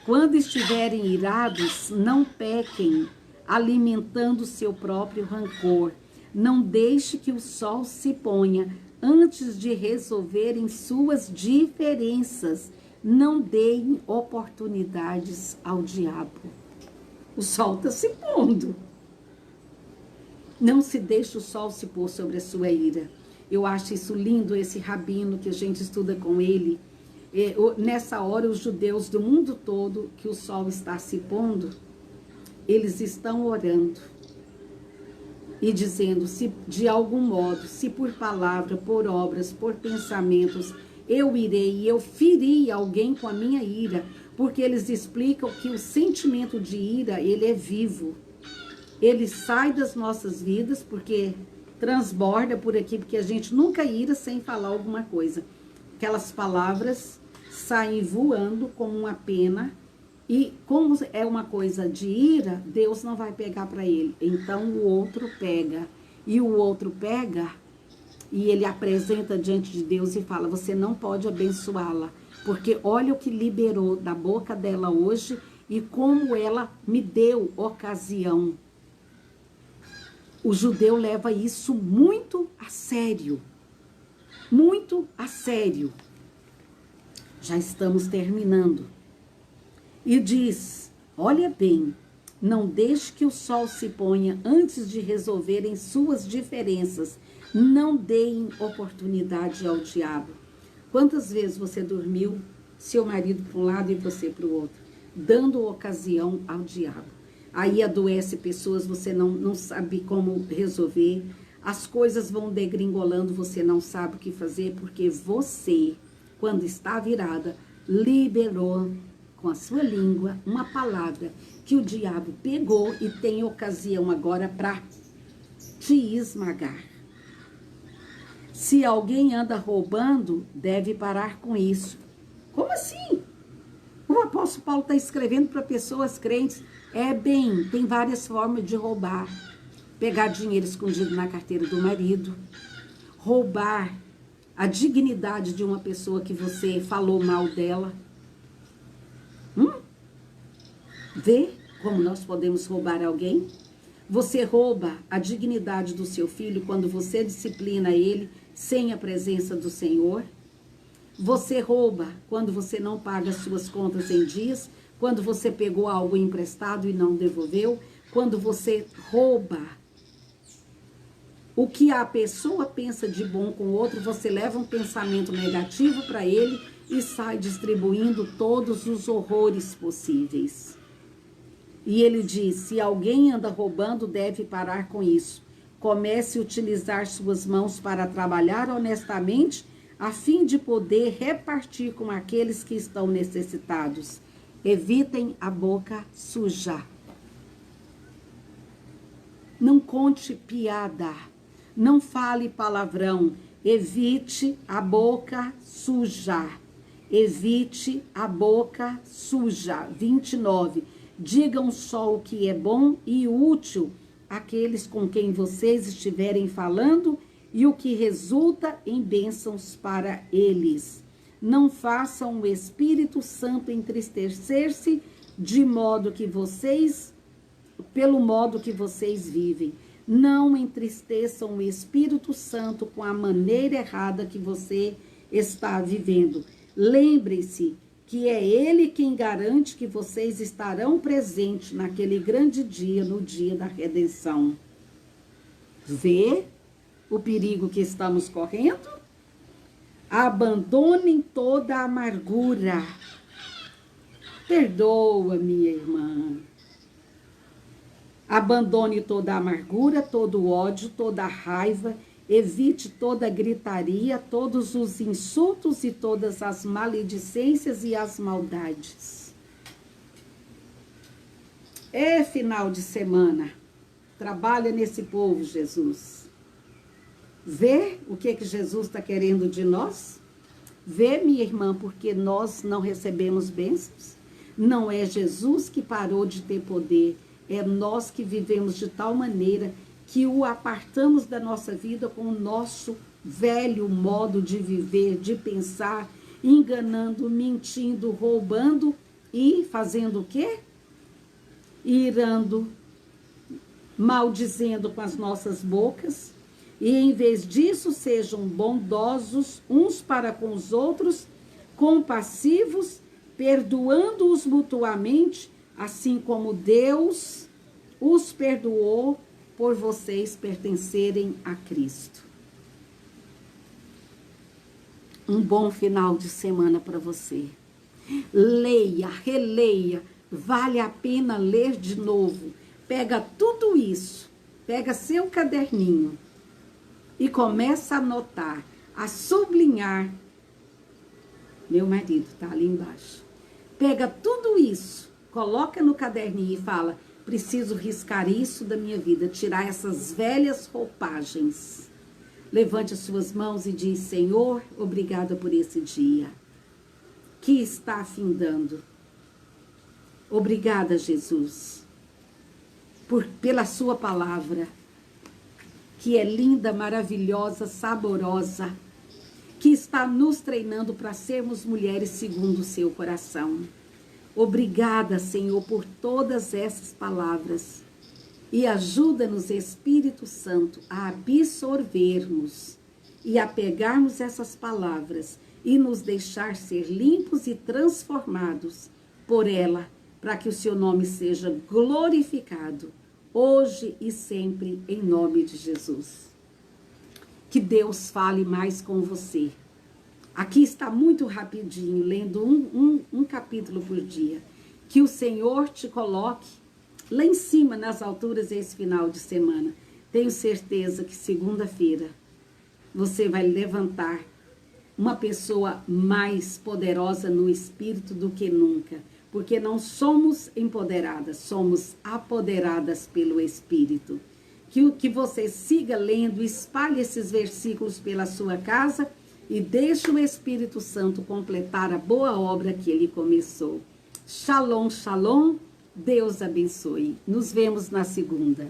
Quando estiverem irados, não pequem, alimentando seu próprio rancor. Não deixe que o sol se ponha antes de resolverem suas diferenças. Não deem oportunidades ao diabo. O sol está se pondo. Não se deixe o sol se pôr sobre a sua ira. Eu acho isso lindo, esse rabino que a gente estuda com ele. Nessa hora, os judeus do mundo todo, que o sol está se pondo, eles estão orando e dizendo, se de algum modo, se por palavra, por obras, por pensamentos, eu irei e eu feri alguém com a minha ira, porque eles explicam que o sentimento de ira, ele é vivo. Ele sai das nossas vidas, porque transborda por aqui, porque a gente nunca ira sem falar alguma coisa. Aquelas palavras saem voando como uma pena, e como é uma coisa de ira, Deus não vai pegar para ele. Então o outro pega, e o outro pega, e ele apresenta diante de Deus e fala, você não pode abençoá-la, porque olha o que liberou da boca dela hoje, e como ela me deu ocasião. O judeu leva isso muito a sério. Muito a sério. Já estamos terminando. E diz, olha bem, não deixe que o sol se ponha antes de resolverem suas diferenças. Não deem oportunidade ao diabo. Quantas vezes você dormiu, seu marido para um lado e você para o outro, dando ocasião ao diabo? Aí adoece pessoas, você não sabe como resolver. As coisas vão degringolando, você não sabe o que fazer, porque você, quando está virada, liberou com a sua língua uma palavra que o diabo pegou e tem ocasião agora para te esmagar. Se alguém anda roubando, deve parar com isso. Como assim? O apóstolo Paulo está escrevendo para pessoas crentes. Tem várias formas de roubar. Pegar dinheiro escondido na carteira do marido. Roubar a dignidade de uma pessoa que você falou mal dela. Vê como nós podemos roubar alguém? Você rouba a dignidade do seu filho quando você disciplina ele sem a presença do Senhor? Você rouba quando você não paga as suas contas em dias, quando você pegou algo emprestado e não devolveu, quando você rouba o que a pessoa pensa de bom com o outro, você leva um pensamento negativo para ele e sai distribuindo todos os horrores possíveis. E ele diz, se alguém anda roubando, deve parar com isso. Comece a utilizar suas mãos para trabalhar honestamente, a fim de poder repartir com aqueles que estão necessitados. Evitem a boca suja. Não conte piada. Não fale palavrão. Evite a boca suja. Evite a boca suja. 29. Digam só o que é bom e útil àqueles com quem vocês estiverem falando e o que resulta em bênçãos para eles. Não façam o Espírito Santo entristecer-se pelo modo que vocês vivem. Não entristeçam o Espírito Santo com a maneira errada que você está vivendo. Lembre-se que é Ele quem garante que vocês estarão presentes naquele grande dia, no dia da redenção. Vê o perigo que estamos correndo? Abandonem toda a amargura. Perdoa, minha irmã. Abandone toda a amargura, todo o ódio, toda a raiva. Evite toda a gritaria, todos os insultos e todas as maledicências e as maldades. É final de semana. Trabalha nesse povo, Jesus. Vê o que Jesus está querendo de nós? Vê, minha irmã, porque nós não recebemos bênçãos. Não é Jesus que parou de ter poder. É nós que vivemos de tal maneira que o apartamos da nossa vida com o nosso velho modo de viver, de pensar, enganando, mentindo, roubando e fazendo o quê? Irando, maldizendo com as nossas bocas. E em vez disso, sejam bondosos uns para com os outros, compassivos, perdoando-os mutuamente, assim como Deus os perdoou por vocês pertencerem a Cristo. Um bom final de semana para você. Leia, releia, vale a pena ler de novo. Pega tudo isso, pega seu caderninho e começa a anotar, a sublinhar. Meu marido está ali embaixo. Pega tudo isso, coloca no caderninho e fala, preciso riscar isso da minha vida, tirar essas velhas roupagens. Levante as suas mãos e diz, Senhor, obrigada por esse dia que está afindando. Obrigada, Jesus, pela sua palavra, que é linda, maravilhosa, saborosa, que está nos treinando para sermos mulheres segundo o seu coração. Obrigada, Senhor, por todas essas palavras. E ajuda-nos, Espírito Santo, a absorvermos e a pegarmos essas palavras e nos deixar ser limpos e transformados por ela, para que o seu nome seja glorificado, hoje e sempre, em nome de Jesus. Que Deus fale mais com você. Aqui está muito rapidinho, lendo um capítulo por dia. Que o Senhor te coloque lá em cima, nas alturas, esse final de semana. Tenho certeza que segunda-feira você vai levantar uma pessoa mais poderosa no Espírito do que nunca. Porque não somos empoderadas, somos apoderadas pelo Espírito. Que você siga lendo, espalhe esses versículos pela sua casa e deixe o Espírito Santo completar a boa obra que ele começou. Shalom, shalom, Deus abençoe. Nos vemos na segunda.